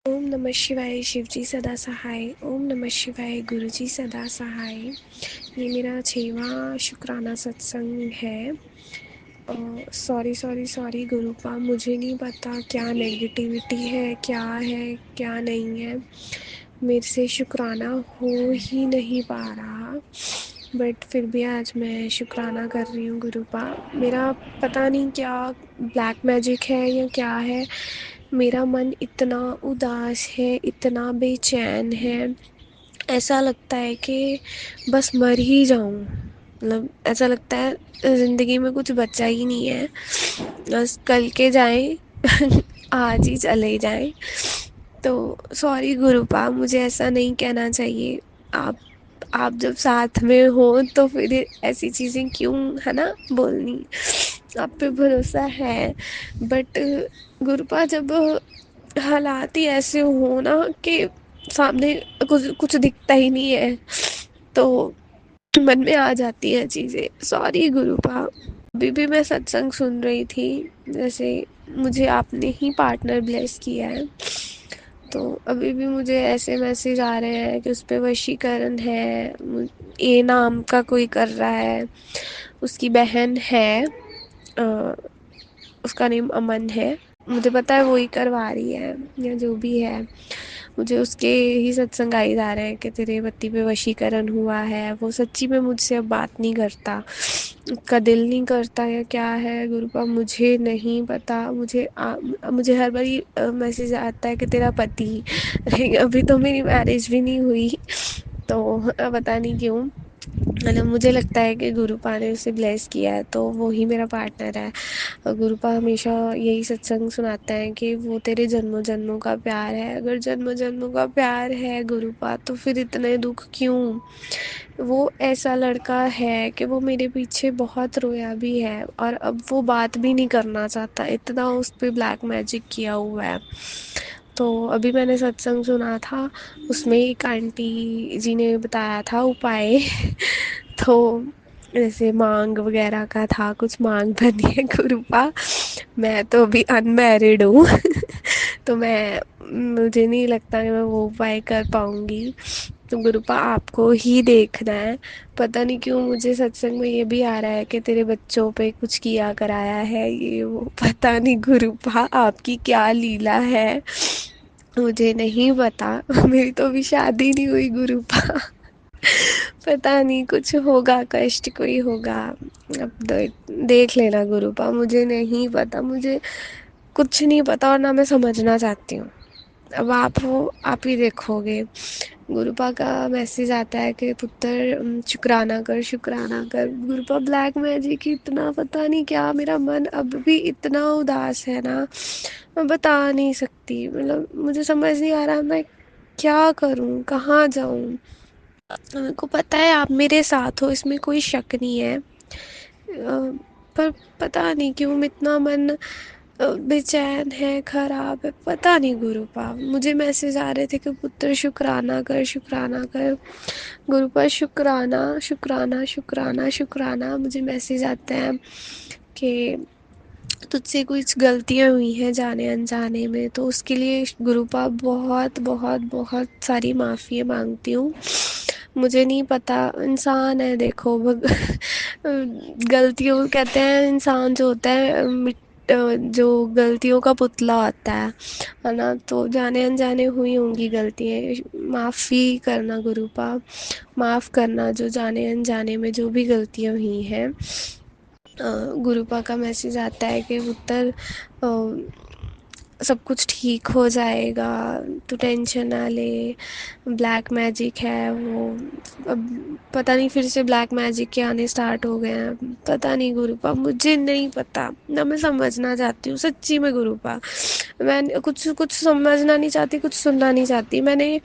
ओम नमः शिवाय शिवजी सदा सहाय। ओम नमः शिवाय गुरुजी सदा सहाय। ये मेरा 6वां शुक्राना सत्संग है। सॉरी सॉरी सॉरी गुरुपा, मुझे नहीं पता क्या नेगेटिविटी है, क्या नहीं है। मेरे से शुक्राना हो ही नहीं पा रहा, बट फिर भी आज मैं शुक्राना कर रही हूँ गुरुपा। मेरा पता नहीं क्या ब्लैक मैजिक है या क्या है, मेरा मन इतना उदास है, इतना बेचैन है, ऐसा लगता है कि बस मर ही जाऊं। मतलब ऐसा लगता है ज़िंदगी में कुछ बचा ही नहीं है, बस कल के जाएं आज ही चले जाएं। तो सॉरी गुरुपा, मुझे ऐसा नहीं कहना चाहिए। आप जब साथ में हो तो फिर ऐसी चीज़ें क्यों, है ना, बोलनी। आप पे भरोसा है, बट गुरुपा जब हालात ही ऐसे हो ना कि सामने कुछ कुछ दिखता ही नहीं है, तो मन में आ जाती है चीज़ें। सॉरी गुरुपा। अभी भी मैं सत्संग सुन रही थी, जैसे मुझे आपने ही पार्टनर ब्लेस किया है, तो अभी भी मुझे ऐसे मैसेज आ रहे हैं कि उस पर वशीकरण है, ए नाम का कोई कर रहा है, उसकी बहन है, उसका नेम अमन है, मुझे पता है वो ही करवा रही है या जो भी है। मुझे उसके ही सत्संग आई जा रहे हैं कि तेरे पति पे वशीकरण हुआ है। वो सच्ची में मुझसे अब बात नहीं करता, उसका दिल नहीं करता या क्या है गुरुपा, मुझे नहीं पता। मुझे हर बारी मैसेज आता है कि तेरा पति अभी तो मेरी मैरिज भी नहीं हुई, तो पता नहीं क्यों, मतलब मुझे लगता है कि गुरुपा ने उसे ब्लेस किया है, तो वो ही मेरा पार्टनर है। और गुरुपा हमेशा यही सत्संग सुनाता है कि वो तेरे जन्मों जन्मों का प्यार है। अगर जन्मों जन्मों का प्यार है गुरुपा, तो फिर इतने दुख क्यों। वो ऐसा लड़का है कि वो मेरे पीछे बहुत रोया भी है, और अब वो बात भी नहीं करना चाहता, इतना उस पर ब्लैक मैजिक किया हुआ है। तो अभी मैंने सत्संग सुना था, उसमें एक आंटी जी ने बताया था उपाय तो जैसे मांग वगैरह का था, कुछ मांग भरनी है गुरुपा। मैं तो अभी अनमैरिड हूँ तो मुझे नहीं लगता कि मैं वो उपाय कर पाऊँगी। तो गुरुपा आपको ही देखना है। पता नहीं क्यों मुझे सत्संग में ये भी आ रहा है कि तेरे बच्चों पे कुछ किया कराया है, ये वो, पता नहीं गुरुपा आपकी क्या लीला है, मुझे नहीं पता। मेरी तो अभी शादी नहीं हुई गुरुपा पता नहीं कुछ होगा, कष्ट कोई होगा। अब देख लेना गुरुपा, मुझे नहीं पता, मुझे कुछ नहीं पता और ना मैं समझना चाहती हूँ। अब आप हो, आप ही देखोगे। गुरुपा का मैसेज आता है कि पुत्र शुक्राना कर, शुक्राना कर। गुरुपा ब्लैक मैजिक इतना पता नहीं क्या, मेरा मन अब भी इतना उदास है ना, मैं बता नहीं सकती। मतलब मुझे समझ नहीं आ रहा मैं क्या करूँ, कहाँ जाऊँ। मेरे को पता है आप मेरे साथ हो, इसमें कोई शक नहीं है, पर पता नहीं क्यों इतना मन बेचैन है, खराब है, पता नहीं गुरुपा। मुझे मैसेज आ रहे थे कि पुत्र शुक्राना कर, शुक्राना कर। गुरुपा शुक्राना शुक्राना शुक्राना शुक्राना, मुझे मैसेज आते हैं कि तुझसे कुछ गलतियाँ हुई हैं जाने अनजाने में, तो उसके लिए गुरुपा बहुत बहुत बहुत सारी माफ़ी मांगती हूँ। मुझे नहीं पता, इंसान है देखो, गलतियों, कहते हैं इंसान जो होता है जो गलतियों का पुतला होता है ना, तो जाने अनजाने हुई होंगी गलतियाँ, माफ़ी करना गुरुपा, माफ़ करना जो जाने अनजाने में जो भी गलतियाँ हुई हैं। गुरुपा का मैसेज आता है कि उत्तर सब कुछ ठीक हो जाएगा, तू टेंशन ना ले, ब्लैक मैजिक है वो। अब पता नहीं फिर से ब्लैक मैजिक के आने स्टार्ट हो गए हैं, पता नहीं गुरुपा, मुझे नहीं पता ना, मैं समझना चाहती हूँ सच्ची में गुरुपा। मैं कुछ कुछ समझना नहीं चाहती, कुछ सुनना नहीं चाहती। मेरी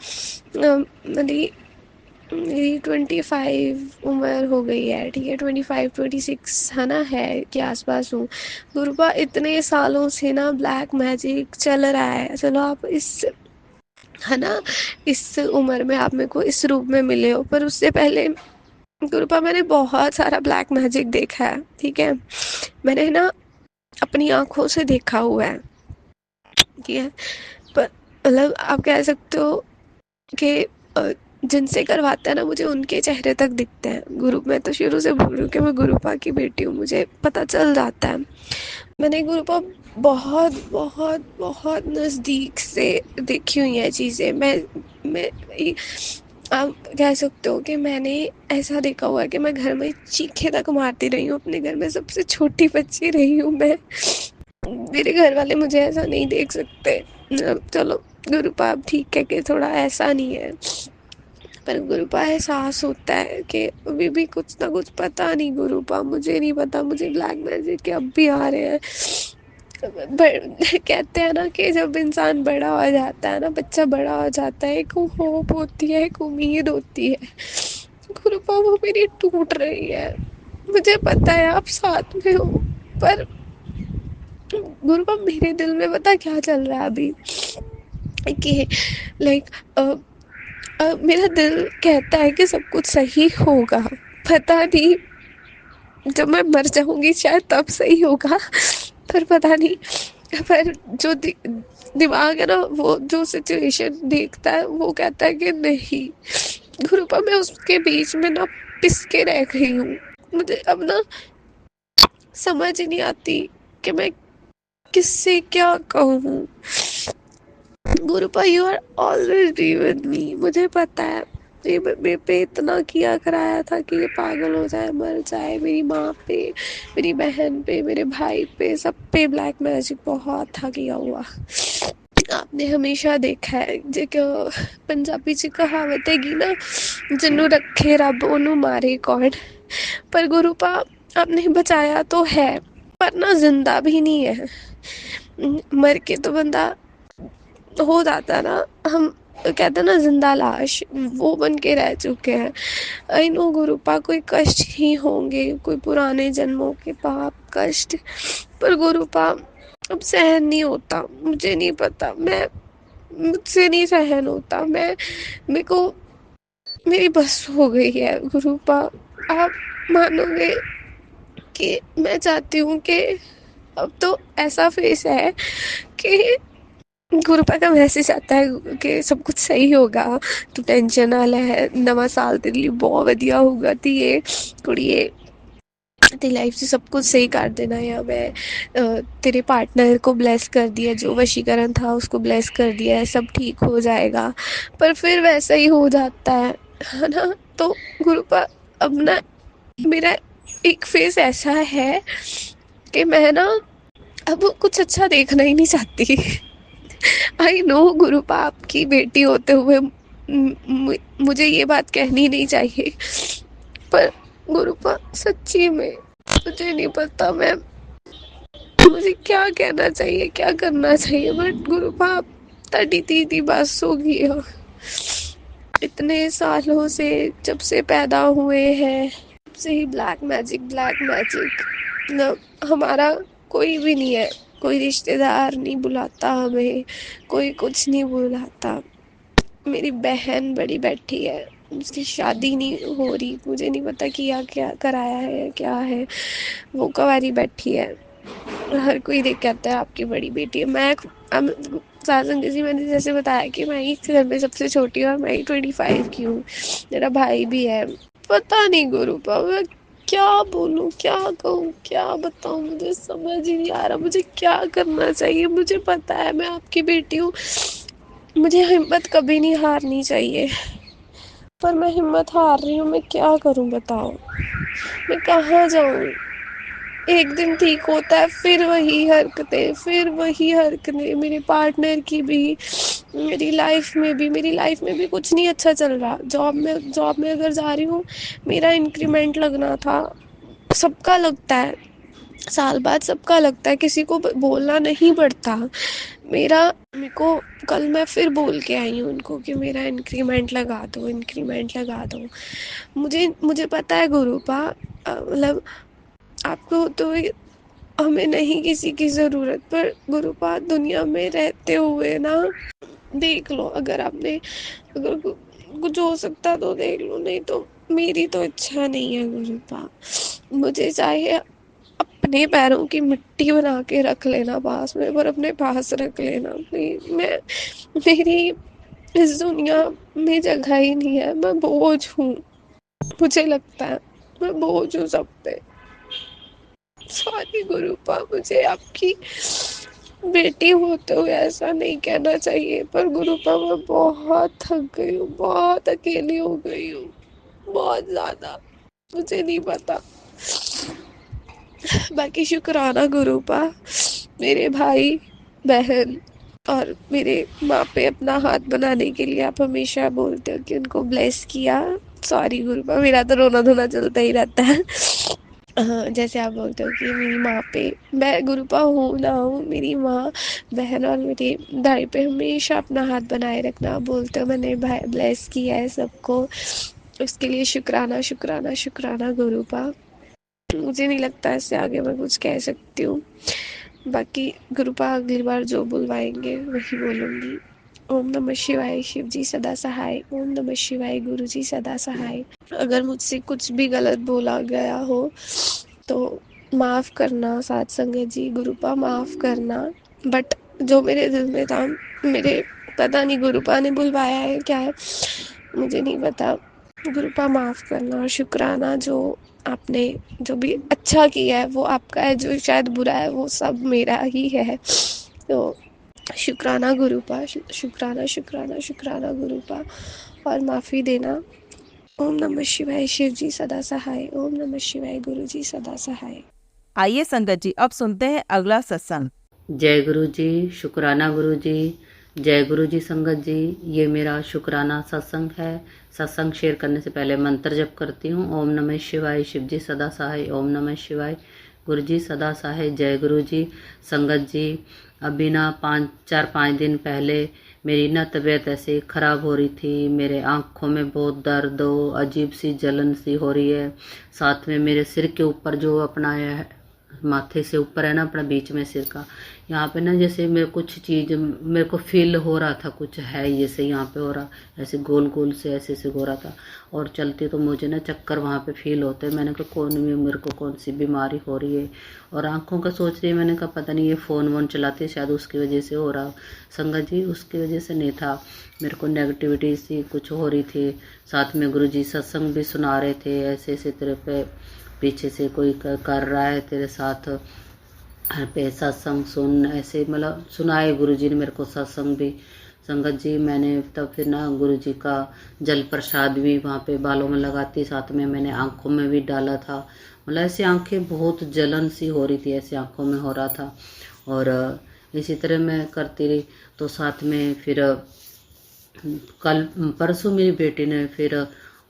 मेरी 25 उम्र हो गई है, ठीक है, 25 26 है ना, है के आसपास हूँ गुरुपा। इतने सालों से ना ब्लैक मैजिक चल रहा है, चलो आप इस, है ना, इस उम्र में आप मेरे को इस रूप में मिले हो, पर उससे पहले गुरुपा मैंने बहुत सारा ब्लैक मैजिक देखा है, ठीक है, मैंने ना अपनी आंखों से देखा हुआ है, ठीक है, मतलब आप कह सकते हो कि जिनसे करवाता है ना, मुझे उनके चेहरे तक दिखते हैं। गुरु, मैं तो शुरू से बोल रही हूँ कि मैं गुरुपा की बेटी हूँ, मुझे पता चल जाता है। मैंने गुरुपा बहुत बहुत बहुत नज़दीक से देखी हुई हैं चीज़ें। मैं आप कह सकते हो कि मैंने ऐसा देखा हुआ है कि मैं घर में चीखे तक मारती रही हूँ, अपने घर में सबसे छोटी बच्ची रही हूँ मैं। मेरे घर वाले मुझे ऐसा नहीं देख सकते। चलो, गुरुपा अब ठीक है कि थोड़ा ऐसा नहीं है, पर गुरुपा एहसास होता है कि अभी भी कुछ ना कुछ, पता नहीं गुरुपा, मुझे नहीं पता। मुझे ब्लैक मैजिक के अब भी आ रहे हैं। कहते हैं ना कि जब इंसान बड़ा हो जाता है ना, बच्चा बड़ा हो जाता है, एक होप होती है, एक उम्मीद होती है। गुरुपा वो मेरी टूट रही है। मुझे पता है आप साथ में हो, पर गुरुपा मेरे दिल में पता क्या चल रहा है अभी, कि लाइक मेरा दिल कहता है कि सब कुछ सही होगा। पता नहीं, जब मैं मर जाऊंगी शायद तब सही होगा, पर पता नहीं। पर जो दिमाग है ना, वो जो सिचुएशन देखता है वो कहता है कि नहीं। गुरुपा मैं उसके बीच में ना पिस के रह गई हूँ। मुझे अब ना समझ ही नहीं आती कि मैं किससे क्या कहूँ। Gurupa you are always be with me. मुझे पता है ये मेरे पे इतना किया कराया था कि ये पागल हो जाए, मर जाए। मेरी माँ पे, मेरी बहन पे, मेरे भाई पे, सब पे ब्लैक मैजिक बहुत था किया हुआ। आपने हमेशा देखा है जो कि पंजाबी च कहावत हैगी ना, जिन्नू रखे रब ओनू मारे कौन। पर गुरुपा आपने बचाया तो है, पर ना जिंदा भी नहीं है। मर के तो बंदा हो जाता है ना। हम कहते हैं ना जिंदा लाश, वो बन के रह चुके हैं। आई नो गुरुपा कोई कष्ट ही होंगे, कोई पुराने जन्मों के पाप कष्ट, पर गुरुपा अब सहन नहीं होता। मुझे नहीं पता, मैं मुझसे नहीं सहन होता। मैं मेरे को मेरी बस हो गई है गुरुपा। आप मानोगे कि मैं चाहती हूँ कि अब तो ऐसा फेस है कि गुरुपा का मैसेज आता है कि सब कुछ सही होगा, तू टेंशन ना ले, नवा साल तेरे लिए बहुत वधिया होगा धीए कुड़िए, तेरी लाइफ से सब कुछ सही कर देना। या मैं तेरे पार्टनर को ब्लेस कर दिया, जो वशीकरण था उसको ब्लेस कर दिया है, सब ठीक हो जाएगा। पर फिर वैसा ही हो जाता है ना। तो गुरुपा अब ना मेरा एक फेस ऐसा है कि मैं ना अब कुछ अच्छा देखना ही नहीं चाहती। आई नो गुरुपा आपकी बेटी होते हुए मुझे ये बात कहनी नहीं चाहिए, पर गुरुपा सच्ची में मुझे नहीं पता मैं मुझे क्या कहना चाहिए, क्या करना चाहिए। बट गुरुपा आप तड़ी थी बस हो गई हो। इतने सालों से, जब से पैदा हुए हैं, तब से ही ब्लैक मैजिक मतलब हमारा कोई भी नहीं है। कोई रिश्तेदार नहीं बुलाता हमें, कोई कुछ नहीं बुलाता। मेरी बहन बड़ी बैठी है, उसकी शादी नहीं हो रही, मुझे नहीं पता किया क्या कराया है क्या है, वो कवारी बैठी है। हर कोई देख के आता है आपकी बड़ी बेटी है। मैं सासंग जी, मैंने जैसे बताया कि मैं ही घर में सबसे छोटी हूँ और मैं ही 25 की हूँ। मेरा भाई भी है। पता नहीं गुरुपा मैं क्या बोलूँ, क्या कहूँ, क्या बताऊँ, मुझे समझ ही नहीं आ रहा मुझे क्या करना चाहिए। मुझे पता है मैं आपकी बेटी हूँ, मुझे हिम्मत कभी नहीं हारनी चाहिए, पर मैं हिम्मत हार रही हूँ। मैं क्या करूँ बताओ, मैं कहाँ जाऊँ। एक दिन ठीक होता है, फिर वही हरकतें मेरे पार्टनर की भी, मेरी लाइफ में भी कुछ नहीं अच्छा चल रहा। जॉब में अगर जा रही हूँ, मेरा इंक्रीमेंट लगना था, सबका लगता है, साल बाद सबका लगता है, किसी को बोलना नहीं पड़ता। मेरे को कल मैं फिर बोल के आई हूँ उनको कि मेरा इंक्रीमेंट लगा दो। मुझे पता है गुरुपा, मतलब आपको तो हमें नहीं किसी की ज़रूरत, पर गुरुपा दुनिया में रहते हुए ना देख लो, अगर कुछ हो सकता तो देख लो, नहीं तो मेरी तो इच्छा नहीं है गुरुपा। मुझे चाहे अपनी अपने पैरों की मिट्टी बना के रख लेना पास में, पर अपने पास रख लेना प्लीज। मैं, मेरी इस दुनिया में जगह ही नहीं है, मैं बोझ हूँ, मुझे लगता है मैं बोझ हूँ सब पे। सॉरी गुरुपा, मुझे आपकी बेटी होते हुए ऐसा नहीं कहना चाहिए, पर गुरुपा मैं बहुत थक गई हूँ, बहुत अकेली हो गई हूँ, बहुत ज्यादा। मुझे नहीं पता। बाकी शुक्राना गुरुपा, मेरे भाई बहन और मेरे माँ पे अपना हाथ बनाने के लिए आप हमेशा बोलते हो कि उनको ब्लेस किया। सॉरी गुरुपा, मेरा तो रोना धोना चलता ही रहता है। हाँ, जैसे आप बोलते हो कि मेरी माँ पे, मैं गुरुपा हूँ ना हूँ, मेरी माँ बहन और मेरे भाई पे हमेशा अपना हाथ बनाए रखना बोलते हो। मैंने भाई ब्लेस किया है सबको, उसके लिए शुक्राना शुक्राना शुक्राना गुरुपा। मुझे नहीं लगता इससे आगे मैं कुछ कह सकती हूँ। बाकी गुरुपा अगली बार जो बुलवाएंगे वही बोलूँगी। ओम नमः शिवाय, शिव जी सदा सहाय। ओम नमः शिवाय, गुरु जी सदा सहाय। अगर मुझसे कुछ भी गलत बोला गया हो तो माफ़ करना साथ संगत जी, गुरुपा माफ़ करना। बट जो मेरे दिल में था, मेरे पता नहीं गुरुपा ने बुलवाया है क्या है, मुझे नहीं पता। गुरुपा माफ़ करना और शुक्राना, जो आपने जो भी अच्छा किया है वो आपका है, जो शायद बुरा है वो सब मेरा ही है। तो शुक्राना गुरुपा, शुक्राना शुक्राना शुक्राना गुरुपा, और माफ़ी देना। ओम नमः शिवाय, शिव जी सदा सहाय। ओम नमः शिवाय, गुरु जी सदा सहाय। आइए संगत जी, अब सुनते हैं अगला सत्संग। जय गुरु जी, शुक्राना गुरु जी। जय गुरु जी संगत जी। ये मेरा शुक्राना सत्संग है। सत्संग शेयर करने से पहले मंत्र जप करती हूँ। ओम नमः शिवाय, शिव जी सदा सहाय। ओम नमः शिवाय, गुरु जी सदा सहाय। जय गुरु जी संगत जी। अभी ना 4-5 दिन पहले मेरी ना तबीयत ऐसे ख़राब हो रही थी। मेरे आँखों में बहुत दर्द हो, अजीब सी जलन सी हो रही है। साथ में मेरे सिर के ऊपर जो अपना है, माथे से ऊपर है ना अपना बीच में सिर का, यहाँ पे ना जैसे मेरे कुछ चीज़ मेरे को फील हो रहा था, कुछ है जैसे यहाँ पे हो रहा, ऐसे गोल गोल से ऐसे हो रहा था। और चलती तो मुझे ना चक्कर वहाँ पे फील होते। मैंने कहा कौन भी मेरे को कौन सी बीमारी हो रही है। और आंखों का सोच रही है, मैंने कहा पता नहीं ये फ़ोन वोन चलाती है शायद उसकी वजह से हो रहा। संगत जी उसकी वजह से नहीं था, मेरे को नेगेटिविटी सी कुछ हो रही थी। साथ में गुरु जी सत्संग भी सुना रहे थे, ऐसे ऐसे तेरे पे पीछे से कोई कर रहा है तेरे साथ पे सत्संग सुन, ऐसे मतलब सुनाए गुरु जी ने मेरे को सत्संग भी। संगत जी मैंने तब फिर ना गुरु जी का जल प्रसाद भी वहाँ पे बालों में लगाती, साथ में मैंने आंखों में भी डाला था। मतलब ऐसी आंखें बहुत जलन सी हो रही थी, ऐसी आंखों में हो रहा था। और इसी तरह मैं करती रही। तो साथ में फिर कल परसों मेरी बेटी ने फिर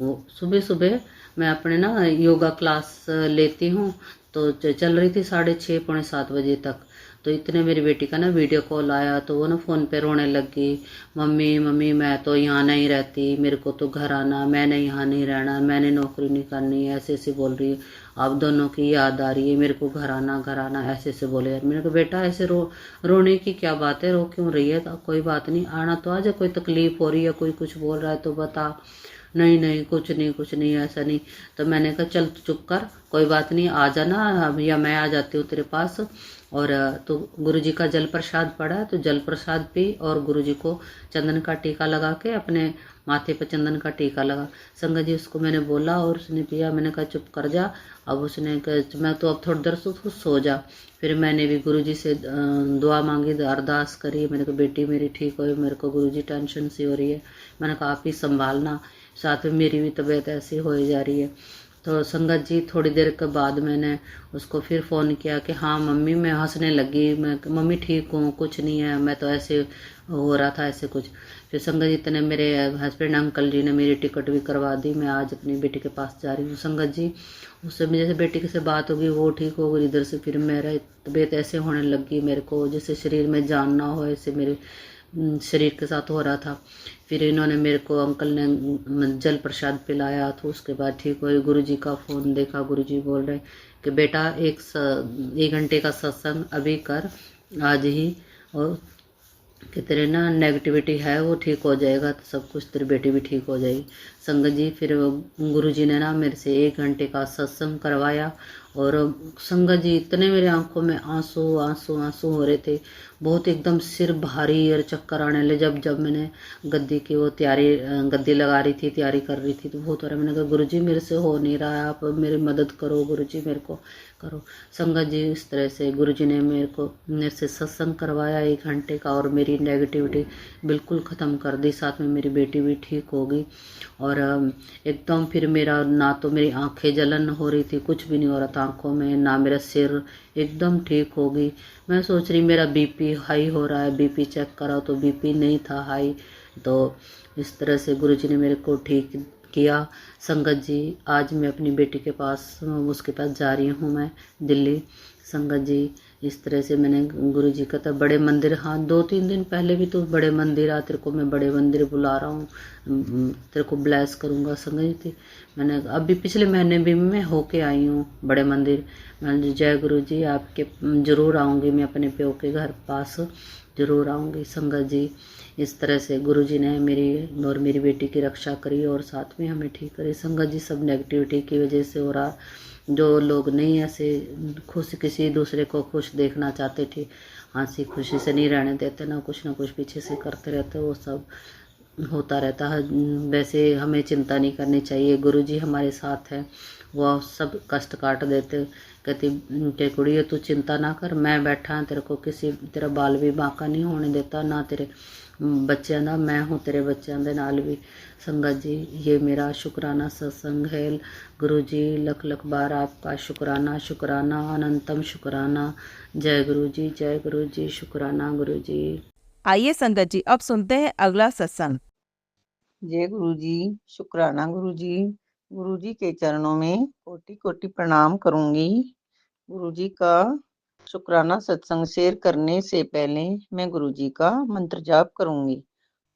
वो सुबह सुबह मैं अपने ना योगा क्लास लेती हूँ, तो चल रही थी 6:30 6:45 बजे तक। तो इतने मेरी बेटी का ना वीडियो कॉल आया, तो वो ना फ़ोन पे रोने लगी। मम्मी मम्मी मैं तो यहाँ नहीं रहती, मेरे को तो घर आना, मैंने यहाँ नहीं रहना, मैंने नौकरी नहीं करनी, ऐसे ऐसे बोल रही है। आप दोनों की याद आ रही है, मेरे को घर आना ऐसे ऐसे बोले। यार मैंने कहा बेटा ऐसे रोने की क्या बात है, रो क्यों रही है, तो कोई बात नहीं आना तो आज, कोई तकलीफ हो रही है, कोई कुछ बोल रहा है तो बता। नहीं नहीं कुछ नहीं कुछ नहीं ऐसा नहीं। तो मैंने कहा चल चुप कर, कोई बात नहीं आ जाना, या मैं आ जाती हूँ तेरे पास। और तो गुरु जी का जल प्रसाद पड़ा है, तो जल प्रसाद पी और गुरु जी को चंदन का टीका लगा के अपने माथे पर चंदन का टीका लगा। संगत जी उसको मैंने बोला और उसने पिया। मैंने कहा चुप कर जा। अब उसने कहा मैं तो अब थोड़ी देर से सो जा। फिर मैंने भी गुरु जी से दुआ मांगी, अरदास करी। मैंने कहा बेटी मेरी ठीक हो, मेरे को गुरु जी टेंशन सी हो रही है। मैंने कहा आप ही संभालना, साथ में मेरी भी तबीयत ऐसी हो जा रही है। तो संगत जी थोड़ी देर के बाद मैंने उसको फिर फ़ोन किया कि हाँ मम्मी, मैं हंसने लगी, मैं मम्मी ठीक हूँ, कुछ नहीं है, मैं तो ऐसे हो रहा था ऐसे कुछ। फिर संगत जी इतने मेरे हस्बैंड अंकल जी ने मेरी टिकट भी करवा दी, मैं आज अपनी बेटी के पास जा रही हूँ। संगत जी उससे मेरे जैसे बेटी से बात होगी, वो ठीक हो गई। इधर से फिर मेरा तबीयत ऐसे होने लगी, मेरे को जैसे शरीर में जान ना हो, ऐसे मेरे शरीर के साथ हो रहा था। फिर इन्होंने मेरे को अंकल ने जल प्रसाद पिलाया, तो उसके बाद ठीक हुई। गुरु जी का फ़ोन देखा, गुरु जी बोल रहे कि बेटा 1 घंटे का सत्संग अभी कर आज ही, और कि तेरे ना नेगेटिविटी है वो ठीक हो जाएगा, तो सब कुछ तेरी बेटी भी ठीक हो जाएगी। संगत जी फिर गुरु जी ने ना मेरे से 1 घंटे का सत्संग करवाया, और संगत जी इतने मेरे आंखों में आंसू आंसू आंसू हो रहे थे, बहुत एकदम सिर भारी और चक्कर आने लगे। जब जब मैंने गद्दी की वो तैयारी गद्दी लगा रही थी, तैयारी कर रही थी, तो बहुत हो रहा। मैंने कहा गुरुजी मेरे से हो नहीं रहा है, आप मेरी मदद करो गुरुजी, मेरे को करो। संगत जी इस तरह से गुरुजी ने मेरे से सत्संग करवाया 1 घंटे का, और मेरी नेगेटिविटी बिल्कुल ख़त्म कर दी। साथ में मेरी बेटी भी ठीक हो गई, और एकदम फिर मेरा ना तो मेरी आंखें जलन हो रही थी, कुछ भी नहीं हो रहा था आंखों में, ना मेरा सिर, एकदम ठीक हो गई। मैं सोच रही मेरा बीपी हाई हो रहा है, बीपी चेक करा तो बीपी नहीं था हाई। तो इस तरह से गुरुजी ने मेरे को ठीक किया। संगत जी आज मैं अपनी बेटी के पास, उसके पास जा रही हूँ मैं दिल्ली। संगत जी इस तरह से मैंने गुरु जी का था बड़े मंदिर, हाँ 2-3 दिन पहले भी तो बड़े मंदिर आ, तेरे को मैं बड़े मंदिर बुला रहा हूँ, तेरे को ब्लेस करूँगा। संगत जी मैंने अभी पिछले महीने भी मैं होके आई हूँ बड़े मंदिर। मैंने जय गुरु जी, आपके ज़रूर आऊँगी, मैं अपने प्यो के घर पास ज़रूर आऊँगी। संगत जी इस तरह से गुरु जी ने मेरी और मेरी बेटी की रक्षा करी, और साथ में हमें ठीक करी। संगत जी सब नेगेटिविटी की वजह से हो रहा। जो लोग नहीं ऐसे खुश, किसी दूसरे को खुश देखना चाहते थे, हंसी खुशी से नहीं रहने देते, ना कुछ पीछे से करते रहते, वो सब होता रहता है। वैसे हमें चिंता नहीं करनी चाहिए, गुरुजी हमारे साथ है, वो सब कष्ट काट देते। कहती के कुड़िए तू चिंता ना कर, मैं बैठा तेरे को किसी तेरा बाल भी बांका नहीं होने देता, ना तेरे बच्चों का, मैं हूँ तेरे बच्चों के नाल भी। संगत जी ये मेरा शुक्राना सत्संग है। गुरु जी लख लख बार आपका शुक्राना, शुक्राना अनंतम शुक्राना। जय गुरु जी, जय गुरु जी, शुक्राना गुरु जी। आइए संगत जी अब सुनते हैं अगला सत्संग। जय गुरु जी, शुक्राना गुरु जी। गुरु जी के चरणों में कोटि कोटि प्रणाम करूंगी। गुरु जी का शुक्राना सत्संग शेयर करने से पहले मैं गुरु जी का मंत्र जाप करूंगी।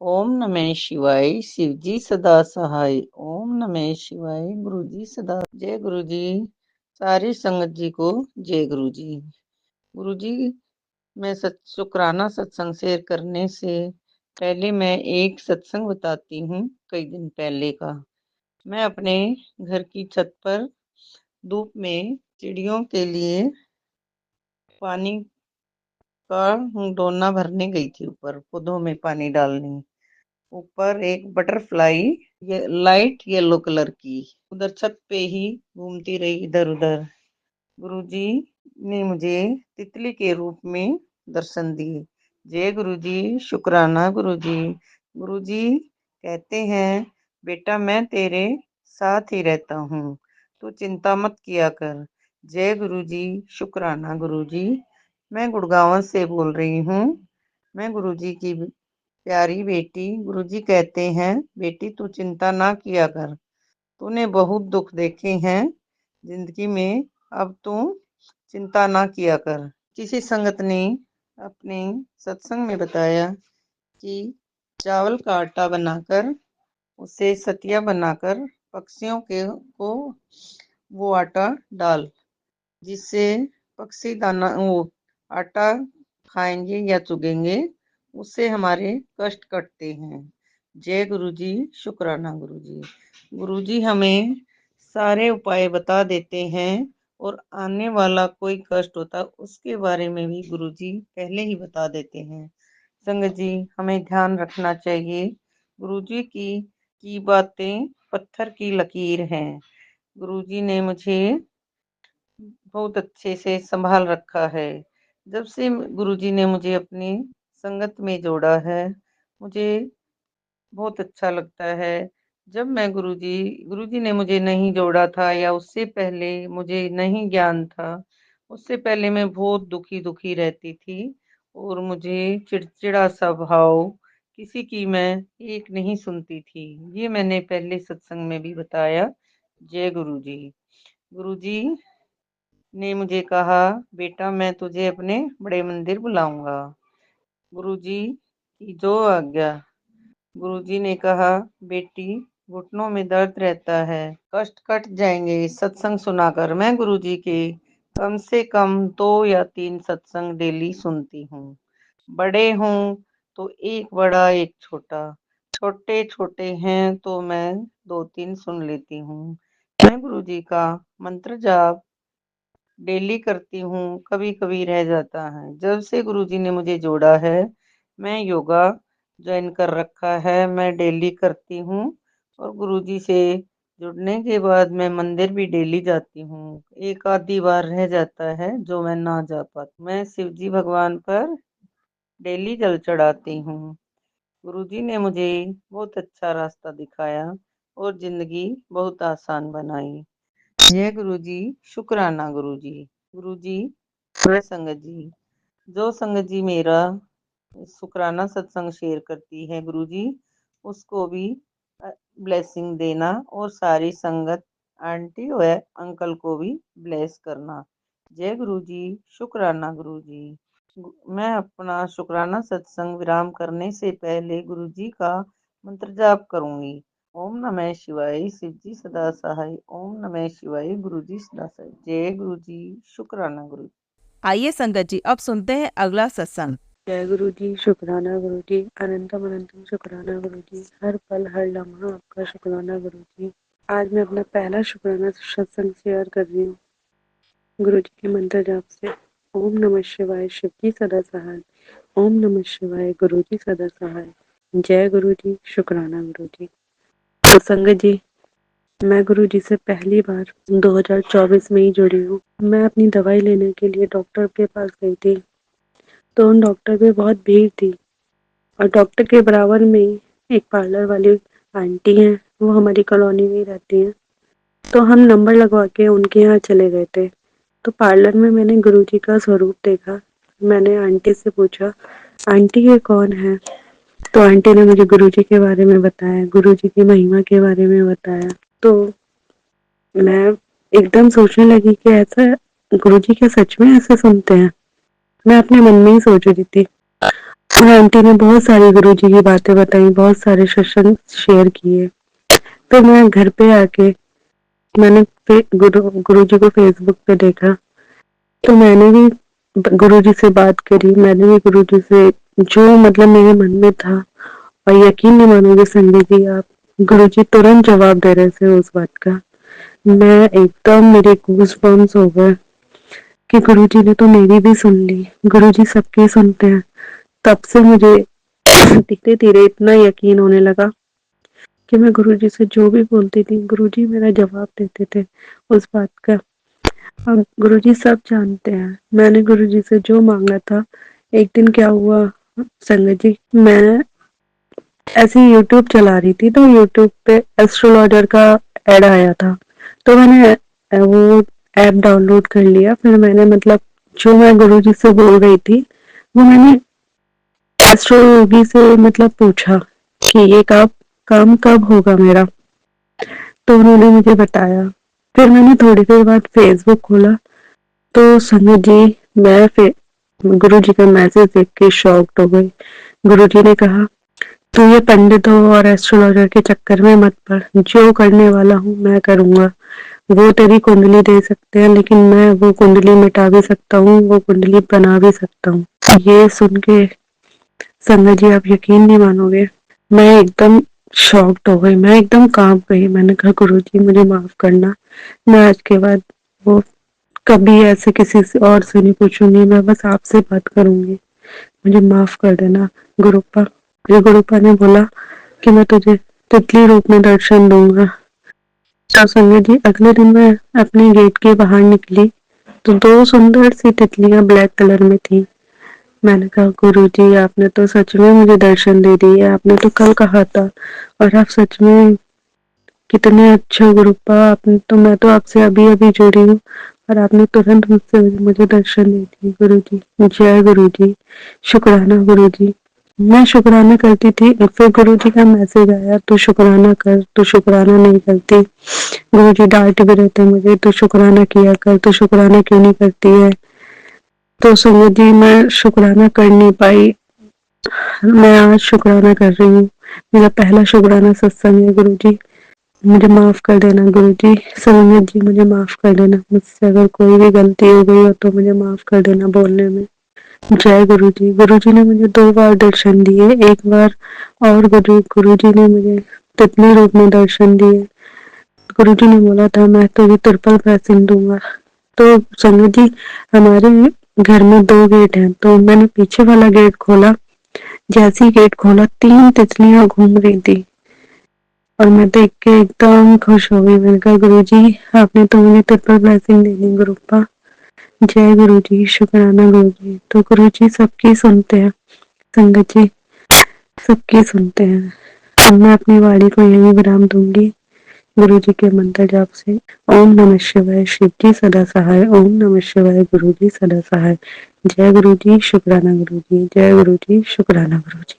ओम नमः शिवाय, शिव जी सदा सहाय। ओम नमः शिवाय, गुरु जी सदा। जय गुरु जी। सारी संगत जी को जय गुरु जी। गुरु जी मैं शुक्राना सत्संग शेयर करने से पहले मैं एक सत्संग बताती हूँ कई दिन पहले का। मैं अपने घर की छत पर धूप में चिड़ियों के लिए पानी का डोना भरने गई थी, ऊपर पौधों में पानी डालने। ऊपर एक बटरफ्लाई, ये लाइट येलो कलर की, उधर छत पे ही घूमती रही इधर उधर। गुरुजी ने मुझे तितली के रूप में दर्शन दिए। जय गुरुजी, शुक्राना गुरुजी। गुरुजी कहते हैं बेटा मैं तेरे साथ ही रहता हूँ, तू चिंता मत किया कर। जय गुरुजी, शुक्राना गुरुजी। मैं गुड़गांव से बोल रही हूँ। मैं गुरुजी की प्यारी बेटी। गुरुजी कहते हैं बेटी तू चिंता ना किया कर, तूने बहुत दुख देखे हैं जिंदगी में, अब तू चिंता ना किया कर। किसी संगत ने अपने सत्संग में बताया कि चावल का आटा बनाकर उसे सतिया बनाकर पक्षियों के को वो आटा डाल, जिससे पक्षी दाना वो आटा खाएंगे या चुगेंगे, उससे हमारे कष्ट कटते हैं। जय गुरु जी, शुक्राना गुरु जी। गुरु जी हमें सारे उपाय बता देते हैं, और आने वाला कोई कष्ट होता उसके बारे में भी गुरु जी पहले ही बता देते हैं। संगत जी हमें ध्यान रखना चाहिए, गुरु जी की बातें पत्थर की लकीर हैं। गुरु जी ने मुझे बहुत अच्छे से संभाल रखा है। जब से गुरुजी ने मुझे अपनी संगत में जोड़ा है, मुझे बहुत अच्छा लगता है। जब मैं गुरुजी ने मुझे नहीं जोड़ा था, या उससे पहले मुझे नहीं ज्ञान था, उससे पहले मैं बहुत दुखी दुखी रहती थी, और मुझे चिड़चिड़ा स्वभाव, किसी की मैं एक नहीं सुनती थी। ये मैंने पहले सत्संग में भी बताया। जय गुरुजी। गुरुजी ने मुझे कहा बेटा मैं तुझे अपने बड़े मंदिर बुलाऊंगा। गुरुजी की जो आज्ञा। गुरुजी ने कहा बेटी घुटनों में दर्द रहता है, कष्ट कट जाएंगे सत्संग सुनाकर। मैं गुरुजी के कम से कम 2 या 3 सत्संग डेली सुनती हूँ। बड़े हों तो एक बड़ा एक छोटा, छोटे छोटे हैं तो मैं 2-3 सुन लेती हूँ। मैं गुरुजी का मंत्र जाप डेली करती हूँ, कभी कभी रह जाता है। जब से गुरुजी ने मुझे जोड़ा है, मैं योगा ज्वाइन कर रखा है, मैं डेली करती हूँ। और गुरुजी से जुड़ने के बाद मैं मंदिर भी डेली जाती हूँ। एक आधी बार रह जाता है जो मैं ना जा पाती। मैं शिव जी भगवान पर डेली जल चढ़ाती हूँ। गुरुजी ने मुझे बहुत अच्छा रास्ता दिखाया और जिंदगी बहुत आसान बनाई। जय गुरुजी, शुक्राना गुरुजी। गुरुजी वह संगत जी, जो संगत जी मेरा शुक्राना सत्संग शेयर करती है गुरुजी, उसको भी ब्लेसिंग देना और सारी संगत आंटी व अंकल को भी ब्लेस करना। जय गुरुजी, शुक्राना गुरुजी। मैं अपना शुक्राना सत्संग विराम करने से पहले गुरुजी का मंत्र जाप करूंगी। ओम नमः शिवाय, शिवजी सदा सहाय। ओम नमः शिवाय, गुरुजी सदा सहाय। जय गुरुजी, शुक्राना गुरुजी। आइए संगत जी, अब सुनते हैं अगला सत्संग। जय गुरु जी, शुक्राना गुरु जी, अनंतम अनंतम शुक्राना गुरु जी, हर पल हर लम्हा आपका शुक्राना गुरु जी। आज मैं अपना पहला शुक्राना सत्संग शेयर कर रही हूँ गुरु जी के मंत्र जाप से। ओम नमः शिवाय, शिव जी सदा सहाय। ओम नमः शिवाय, गुरु जी सदा सहाय। जय गुरु जी, शुक्राना गुरु जी। तो संगत जी, मैं गुरु जी से पहली बार 2024 में ही जुड़ी हूँ। मैं अपनी दवाई लेने के लिए डॉक्टर के पास गई थी, तो उन डॉक्टर पे बहुत भीड़ थी और डॉक्टर के बराबर में ही एक पार्लर वाली आंटी हैं, वो हमारी कॉलोनी में ही रहती हैं। तो हम नंबर लगवा के उनके यहाँ चले गए थे। तो पार्लर में मैंने गुरुजी का स्वरूप देखा। मैंने आंटी से पूछा, आंटी ये कौन है? तो आंटी ने मुझे गुरुजी के बारे में बताया, गुरुजी की महिमा के बारे में बताया। तो मैं एकदम सोचने लगी कि ऐसा गुरुजी क्या सच में ऐसे सुनते हैं? मैं अपने मन में ही सोच रही थी। और आंटी ने बहुत सारी गुरुजी की बातें बताई, बहुत सारे सत्संग शेयर किए। फिर मैं घर पे आके मैंने गुरुजी को फेसबुक पे देखा, तो मैंने भी गुरुजी से बात करी। मैंने भी गुरुजी से जो मतलब मेरे मन में था, और यकीन नहीं मानोगे संजय जी आप, गुरुजी तुरंत जवाब दे रहे थे उस बात का। मैं एकदम, मेरे गूज़बम्प्स हो गए कि गुरुजी ने तो मेरी भी सुन ली। गुरुजी सबकी सुनते हैं। तब से मुझे धीरे धीरे इतना यकीन होने लगा कि मैं गुरुजी से जो भी बोलती थी, गुरुजी मेरा जवाब देते थे उस बात का। और गुरुजी सब जानते हैं, मैंने गुरुजी से जो मांगा था। एक दिन क्या हुआ संगत जी, मैं ऐसे ही यूट्यूब चला रही थी, तो यूट्यूब पे एस्ट्रोलॉजर का ऐड आया था। तो मैंने वो ऐप डाउनलोड कर लिया। फिर मैंने मतलब जो मैं गुरुजी से बोल रही थी, वो मैंने एस्ट्रोलॉजी से मतलब पूछा कि ये काम कब होगा मेरा। तो उन्होंने मुझे बताया। फिर मैंने थोड़ी देर बाद फेसबुक खोला, तो संगत जी मैं फिर गुरुजी का मैसेज देख के शॉक्ड हो गई। गुरुजी ने कहा, तू ये पंडितों और एस्ट्रोलॉजर के चक्कर में मत पड़। जो करने वाला हूँ मैं करूंगा। वो तेरी कुंडली दे सकते हैं, लेकिन मैं वो कुंडली मिटा भी सकता हूँ, वो कुंडली बना भी सकता हूँ। ये सुन के संगत जी आप यकीन नहीं मानोगे, मैं एकदम शॉक्ड हो गई, मैं एकदम कांप गई। मैंने कहा गुरुजी मुझे माफ करना, मैं आज के बाद वो कभी ऐसे किसी से और से नहीं पूछूंगी, मैं बस आपसे बात करूंगी, मुझे माफ कर देना गुरुपा। फिर गुरुपा ने बोला कि मैं तुझे तितली रूप में दर्शन दूंगा। तो संगत जी अगले दिन मैं अपने गेट के बाहर निकली, तो दो सुंदर सी तितलियां ब्लैक कलर में थी। मैंने कहा गुरुजी आपने तो सच में मुझे दर्शन दे दिए, आपने तो कल कहा था, और आप सच में कितने अच्छे गुरुपा। आपने तो, मैं तो आपसे अभी अभी जुड़ी हूँ और आपने तुरंत मुझसे मुझे दर्शन दे दिए गुरुजी। जय गुरुजी, शुक्राना गुरुजी। मैं शुक्राना करती थी, फिर गुरुजी का मैसेज आया, तू शुक्राना कर, तू शुक्राना नहीं करती। गुरुजी डांट भी रहे थे मुझे, तू शुक्राना किया कर, तू शुक्राना क्यों नहीं करती है। तो संगत जी मैं शुक्राना कर नहीं पाई। मैं आज शुक्राना कर रही हूँ। मेरा पहला शुक्राना सत्संग है गुरुजी, मुझे माफ कर देना गुरुजी। संगत जी मुझे माफ कर देना, मुझसे अगर कोई भी गलती हो गई हो तो मुझे माफ कर देना बोलने में। जय गुरुजी। गुरुजी ने मुझे 2 बार दर्शन दिए। एक बार और गुरुजी ने मुझे तितली रूप में दर्शन दिए। गुरुजी ने बोला था मैं तुझे ट्रिपल ब्लेसिंग दूंगा। तो संगत जी, हमारे घर में 2 गेट हैं, तो मैंने पीछे वाला गेट खोला। जैसे ही गेट खोला 3 तितलियां घूम रही थी और मैं देख के एकदम खुश हो गई। मैंने कहा गुरुजी, आपने तो मुझे ट्रिपल ब्लेसिंग दे दी गुरुपा। जय गुरुजी, शुक्राना गुरुजी। तो गुरुजी सबकी सुनते हैं संगत जी, सबकी सुनते हैं। अब मैं अपनी वाणी को यहीं विराम दूंगी गुरुजी के मंत्र जाप से। ओम नमः शिवाय, शिव जी सदा सहाय। ओम नमः शिवाय, गुरुजी सदा सहाय। जय गुरुजी, शुक्राना गुरुजी। जय गुरुजी, शुक्राना गुरुजी।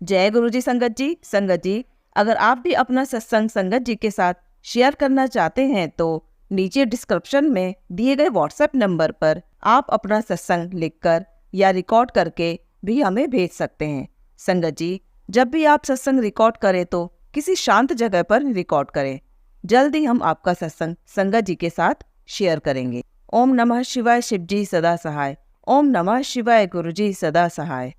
जय गुरु जी। संगत जी, अगर आप भी अपना सत्संग संगत जी के साथ शेयर करना चाहते हैं तो नीचे डिस्क्रिप्शन में दिए गए व्हाट्सएप नंबर पर आप अपना सत्संग लिखकर या रिकॉर्ड करके भी हमें भेज सकते हैं। संगत जी, जब भी आप सत्संग रिकॉर्ड करें तो किसी शांत जगह पर रिकॉर्ड करें। जल्दी हम आपका सत्संग संगत जी के साथ शेयर करेंगे। ओम नमः शिवाय, शिव जी सदा सहाय। ओम नमः शिवाय, गुरु जी सदा सहाय।